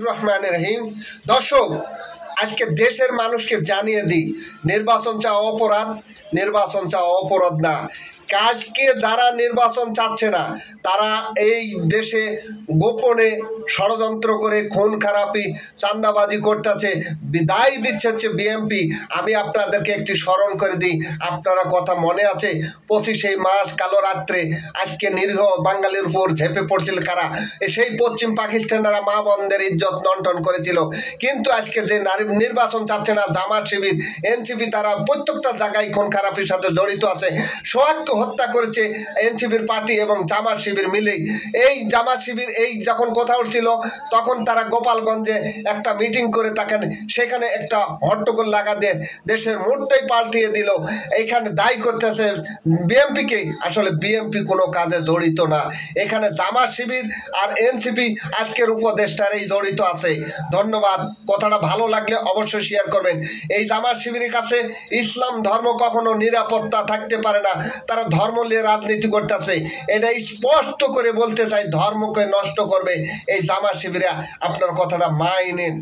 রহমানির রহিম। দর্শক, আজকে দেশের মানুষকে জানিয়ে দিই, নির্বাচন চাওয়া অপরাধ, নির্বাচন চাওয়া অপরাধ না। কাজকে যারা নির্বাচন চাচ্ছে না তারা এই দেশে গোপনে ষড়যন্ত্র করে খুন খারাপি চাঁদাবাজি করতেছে, দায় দিচ্ছে হচ্ছে বিএনপি। আমি আপনাদেরকে একটি স্মরণ করে দিই, আপনারা কথা মনে আছে 25শে মার্চ কালো রাত্রে আজকে নিরীহ বাঙালির উপর ঝেঁপে পড়ছিল কারা? সেই পশ্চিম পাকিস্তানেরা মা বোনদের ইজ্জত লণ্ঠন করেছিল। কিন্তু আজকে যে নির্বাচন চাচ্ছে না জামাত শিবির, এনসিপি, তারা প্রত্যেকটা জায়গায় খুন খারাপির সাথে জড়িত আছে। সোহাগকে হত্যা করেছে এনসিপির পার্টি এবং জামাত শিবির মিলেই। এই জামাত শিবির এই যখন কথা উঠছিল তখন তারা গোপালগঞ্জে একটা মিটিং করে তাকে সেখানে একটা হট্টগোল লাগা দিয়ে দেশের মুডটাই পাল্টিয়ে দিল। এইখানে দায়ী করতেছে বিএনপিকে। আসলে বিএনপি কোনো কাজে জড়িত না, এখানে জামাত শিবির আর এনসিপি আজকের উপদেষ্টারাই জড়িত আছে। ধন্যবাদ। কথাটা ভালো লাগলে অবশ্যই শেয়ার করবেন। এই জামাত শিবিরের কাছে ইসলাম ধর্ম কখনো নিরাপত্তা থাকতে পারে না, তারা ধর্ম নিয়ে রাজনীতি করতেছে। এটা স্পষ্ট করে বলতে চাই, ধর্মকে নষ্ট করবে এই জামাত শিবিরা। আপনার কথাটা মাইনেন।